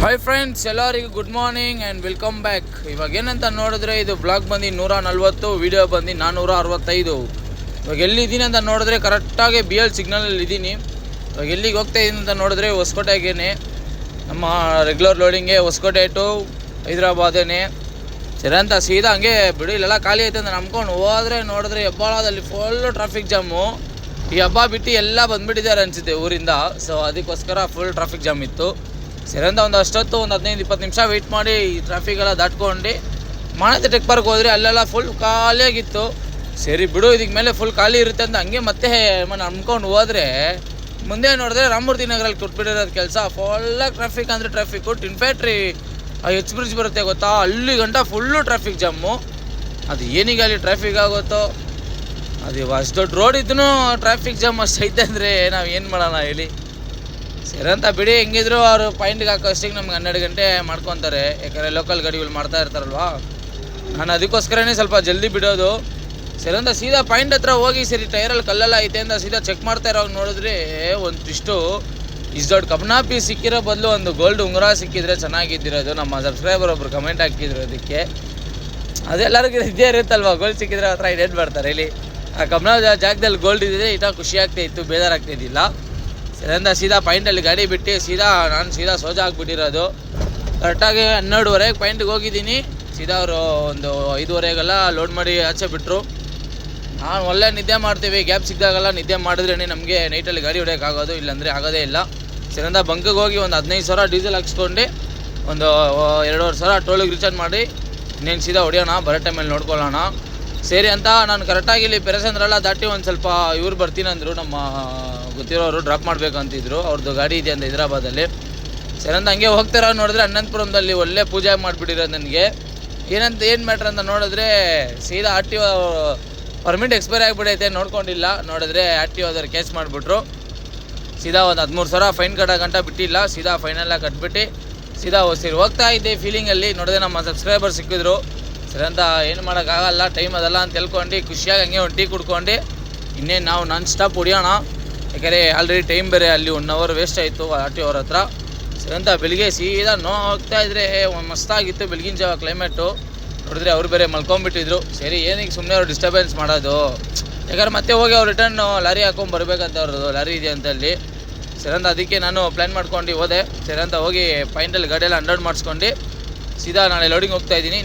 Hi friends, ಎಲ್ಲರಿಗೂ good morning and welcome back. ಇವಾಗ ಏನಂತ ನೋಡಿದ್ರೆ ಇದು ಬ್ಲಾಗ್ ಬಂದು 140, ವೀಡಿಯೋ ಬಂದು 465. ಇವಾಗ ಎಲ್ಲಿದ್ದೀನಿ ಅಂತ ನೋಡಿದ್ರೆ ಕರೆಕ್ಟಾಗಿ BL ಸಿಗ್ನಲಲ್ಲಿ ಇದ್ದೀನಿ. ಇವಾಗ ಎಲ್ಲಿಗೆ ಹೋಗ್ತಾ ಇದ್ದೀನಿ ಅಂತ ನೋಡಿದ್ರೆ ಹೊಸಕೋಟೆಗೇನೆ, ನಮ್ಮ ರೆಗ್ಯುಲರ್ ಲೋಡಿಂಗ್ಗೆ ಹೊಸಕೋಟೆ ಟು ಹೈದ್ರಾಬಾದೇನೆ. ಸರಿ ಅಂತ ಸೀದಾ ಹಂಗೆ ಬಿಡು, ಇಲ್ಲೆಲ್ಲ ಖಾಲಿ ಐತೆ ಅಂತ ನಂಬ್ಕೊಂಡು ಹೋದರೆ ನೋಡಿದ್ರೆ ಹೆಬ್ಬಾಳದಲ್ಲಿ ಫುಲ್ಲು ಟ್ರಾಫಿಕ್ ಜಾಮು. ಈ ಹಬ್ಬ ಬಿಟ್ಟು ಎಲ್ಲ ಬಂದುಬಿಟ್ಟಿದ್ದಾರೆ ಅನಿಸುತ್ತೆ ಊರಿಂದ. ಸೊ ಅದಕ್ಕೋಸ್ಕರ ಫುಲ್ ಟ್ರಾಫಿಕ್ ಜಾಮ್ ಇತ್ತು. ಸರಿ ಅಂತ ಒಂದು 15-20 ನಿಮಿಷ ವೆಯ್ಟ್ ಮಾಡಿ ಈ ಟ್ರಾಫಿಕೆಲ್ಲ ದಾಟ್ಕೊಂಡು ಮಾನತೆ ಟೆಕ್ ಪಾರ್ಕ್ ಹೋದರೆ ಅಲ್ಲೆಲ್ಲ ಫುಲ್ ಖಾಲಿಯಾಗಿತ್ತು. ಸರಿ ಬಿಡು, ಇದಕ್ಕೆ ಮೇಲೆ ಫುಲ್ ಖಾಲಿ ಇರುತ್ತೆ ಅಂತ ಹಂಗೆ ಮತ್ತೆ ನಂಬ್ಕೊಂಡು ಹೋದರೆ ಮುಂದೆ ನೋಡಿದ್ರೆ ರಾಮಮೂರ್ತಿ ನಗರಲ್ಲಿ ಕೊಟ್ಬಿಟ್ಟಿರೋದು ಕೆಲಸ. ಫುಲ್ಲಾಗಿ ಟ್ರಾಫಿಕ್ ಅಂದರೆ traffic. Tin factory H bridge ಬರುತ್ತೆ ಗೊತ್ತಾ, ಅಲ್ಲಿ ಗಂಟ ಫುಲ್ಲು ಟ್ರಾಫಿಕ್ ಜಾಮು. ಅದು ಏನೀಗ ಅಲ್ಲಿ ಟ್ರಾಫಿಕ್ ಆಗುತ್ತೋ, ಅದು ಅಷ್ಟು ದೊಡ್ಡ ರೋಡ್ ಇದ್ದೂ ಟ್ರಾಫಿಕ್ ಜಾಮ್ ಅಷ್ಟು ಐತೆ ಅಂದರೆ ನಾವು ಏನು ಮಾಡೋಣ ಹೇಳಿ. ಸರಿ ಅಂತ ಬಿಡಿ, ಹೆಂಗಿದ್ರು ಅವರು ಪಾಯಿಂಟ್ಗೆ ಹಾಕೋ ಅಷ್ಟಿಗೆ ನಮ್ಗೆ 12 ಗಂಟೆ ಮಾಡ್ಕೊತಾರೆ. ಯಾಕಂದರೆ ಲೋಕಲ್ ಗಾಡಿಗಳು ಮಾಡ್ತಾ ಇರ್ತಾರಲ್ವ, ನಾನು ಅದಕ್ಕೋಸ್ಕರನೇ ಸ್ವಲ್ಪ ಜಲ್ದಿ ಬಿಡೋದು. ಸರಿ ಅಂತ ಸೀದಾ ಪಾಯಿಂಟ್ ಹತ್ರ ಹೋಗಿ, ಸರಿ ಟೈರಲ್ಲಿ ಕಲ್ಲೆಲ್ಲ ಐತೆ ಅಂತ ಸೀದಾ ಚೆಕ್ ಮಾಡ್ತಾ ಇರೋವಾಗ ನೋಡಿದ್ರೆ ಒಂದಿಷ್ಟು ದೊಡ್ಡ ಕಬ್ನಾ ಪೀಸ್ ಸಿಕ್ಕಿರೋ ಬದಲು ಒಂದು ಗೋಲ್ಡ್ ಉಂಗುರ ಸಿಕ್ಕಿದ್ರೆ ಚೆನ್ನಾಗಿದ್ದಿರೋದು. ನಮ್ಮ ಸಬ್ಸ್ಕ್ರೈಬರ್ ಒಬ್ರು ಕಮೆಂಟ್ ಹಾಕಿದ್ರು ಅದಕ್ಕೆ. ಅದೆಲ್ಲರಿಗೂ ಇದ್ದೇ ಇರುತ್ತಲ್ವ, ಗೋಲ್ಡ್ ಸಿಕ್ಕಿದ್ರೆ ಹತ್ರ ಇಡೇಟ್ ಬರ್ತಾರೆ ಇಲ್ಲಿ. ಆ ಕಬ್ನಾ ಜಾಗದಲ್ಲಿ ಗೋಲ್ಡ್ ಇದ್ದಿದೆ, ಇಟ ಖುಷಿ ಆಗ್ತಾಯಿತ್ತು, ಬೇಜಾರಾಗ್ತಾಯಿದ್ದಿಲ್ಲ. ಸರಿ ಅಂತ ಸೀದಾ ಪಾಯಿಂಟಲ್ಲಿ ಗಾಡಿ ಬಿಟ್ಟು ನಾನು ಸೀದಾ ಸೋಜಾ ಆಗಿಬಿಟ್ಟಿರೋದು. ಕರೆಕ್ಟಾಗಿ 12:30 ಪಾಯಿಂಟಿಗೆ ಹೋಗಿದ್ದೀನಿ. ಸೀದಾ ಅವರು ಒಂದು 5:30 ಲೋಡ್ ಮಾಡಿ ಆಚೆ ಬಿಟ್ಟರು. ನಾನು ಒಳ್ಳೆ ನಿದ್ದೆ ಮಾಡ್ತೀವಿ, ಗ್ಯಾಪ್ ಸಿಕ್ಕಿದಾಗೆಲ್ಲ ನಿದ್ದೆ ಮಾಡಿದ್ರೇ ನಮಗೆ ನೈಟಲ್ಲಿ ಗಾಡಿ ಹೊಡೆಯೋಕ್ಕಾಗೋದು, ಇಲ್ಲಾಂದರೆ ಆಗೋದೇ ಇಲ್ಲ. ಸರಿ ಅಂತ ಬಂಕಿಗೆ ಹೋಗಿ ಒಂದು 15,000 ಡೀಸೆಲ್ ಹಾಕ್ಸ್ಕೊಂಡು ಒಂದು 2,500 ಟೋಲಿಗೆ ರೀಚಾರ್ಜ್ ಮಾಡಿ ಇನ್ನೇನು ಸೀದಾ ಹೊಡೆಯೋಣ, ಬರೋ ಟೈಮಲ್ಲಿ ನೋಡ್ಕೊಳ್ಳೋಣ. ಸರಿ ಅಂತ ನಾನು ಕರೆಕ್ಟಾಗಿ ಇಲ್ಲಿ ಪೆರಸಂದ್ರೆಲ್ಲ ದಾಟಿ ಒಂದು ಸ್ವಲ್ಪ ಇವ್ರು ಬರ್ತೀನಿ ಅಂದರು, ನಮ್ಮ ಗೊತ್ತಿರೋರು ಡ್ರಾಪ್ ಮಾಡಬೇಕು ಅಂತಿದ್ರು. ಅವ್ರದ್ದು ಗಾಡಿ ಇದೆ ಅಂತ ಹೈದ್ರಾಬಾದಲ್ಲಿ. ಸರಿ ಅಂತ ಹಂಗೆ ಹೋಗ್ತಾರ ನೋಡಿದ್ರೆ ಅನಂತಪುರದಲ್ಲಿ ಒಳ್ಳೆ ಪೂಜೆ ಮಾಡಿಬಿಟ್ಟಿರೋದು ನನಗೆ. ಏನು ಮ್ಯಾಟ್ರ್ ಅಂತ ನೋಡಿದ್ರೆ ಸೀದಾ RTO ಪರ್ಮಿಟ್ ಎಕ್ಸ್ಪೈರ್ ಆಗಿಬಿಡೈತೆ, ನೋಡ್ಕೊಂಡಿಲ್ಲ. ನೋಡಿದ್ರೆ RTO ಅದರ ಕ್ಯಾಚ್ ಮಾಡಿಬಿಟ್ರು. ಸೀದಾ ಒಂದು 13,000 ಫೈನ್ ಕಟ್ಟೋ ಗಂಟ ಬಿಟ್ಟಿಲ್ಲ, ಸೀದಾ ಫೈನೆಲ್ಲ ಕಟ್ಬಿಟ್ಟು ಸೀದಾ ಸರಿ ಹೋಗ್ತಾ ಇದ್ದೆ. ಫೀಲಿಂಗಲ್ಲಿ ನೋಡಿದ್ರೆ ನಮ್ಮ ಸಬ್ಸ್ಕ್ರೈಬರ್ ಸಿಕ್ಕಿದ್ರು. ಸರಿ ಅಂತ ಏನು ಮಾಡೋಕ್ಕಾಗಲ್ಲ, ಟೈಮ್ ಅದಲ್ಲ ಅಂತ ಹೇಳ್ಕೊಂಡು ಖುಷಿಯಾಗಿ ಹಂಗೆ ಒಂದು ಟೀ ಕುಡ್ಕೊಂಡು ಇನ್ನೇನು ನಾವು ನಾನ್ ಸ್ಟಾಪ್ ಹೊಡಿಯೋಣ. ಯಾಕಂದರೆ ಆಲ್ರೆಡಿ ಟೈಮ್ ಬೇರೆ ಅಲ್ಲಿ 1 ಅವರ್ ವೇಸ್ಟ್ ಆಯಿತು RTO ಅವ್ರ ಹತ್ರ. ಸರಿ ಅಂತ ಬೆಳಿಗ್ಗೆ ಸೀದಾ ಹೋಗ್ತಾ ಇದ್ರೆ ಮಸ್ತಾಗಿತ್ತು ಬೆಳಗಿನ ಜಾವ ಕ್ಲೈಮೇಟು. ನೋಡಿದ್ರೆ ಅವ್ರು ಬೇರೆ ಮಲ್ಕೊಂಡ್ಬಿಟ್ಟಿದ್ರು. ಸರಿ ಏನಕ್ಕೆ ಸುಮ್ಮನೆ ಅವ್ರು ಡಿಸ್ಟರ್ಬೆನ್ಸ್ ಮಾಡೋದು, ಯಾಕಂದ್ರೆ ಮತ್ತೆ ಹೋಗಿ ಅವ್ರು ರಿಟರ್ನ್ ಲಾರಿ ಹಾಕೊಂಡು ಬರ್ಬೇಕಂತ ಅವ್ರದ್ದು ಲಾರಿ ಇದೆ ಅಂತ ಅಲ್ಲಿ. ಸರಿ ಅಂತ ಅದಕ್ಕೆ ನಾನು ಪ್ಲ್ಯಾನ್ ಮಾಡ್ಕೊಂಡು ಹೋದೆ. ಸರಿ ಅಂತ ಹೋಗಿ ಪಾಯಿಂಟಲ್ಲಿ ಗಾಡಿಯೆಲ್ಲ ಅನ್ಲೋಡ್ ಮಾಡಿಸ್ಕೊಂಡು ಸೀದಾ ನಾಳೆ ಲೋಡಿಂಗ್ ಹೋಗ್ತಾ ಇದ್ದೀನಿ.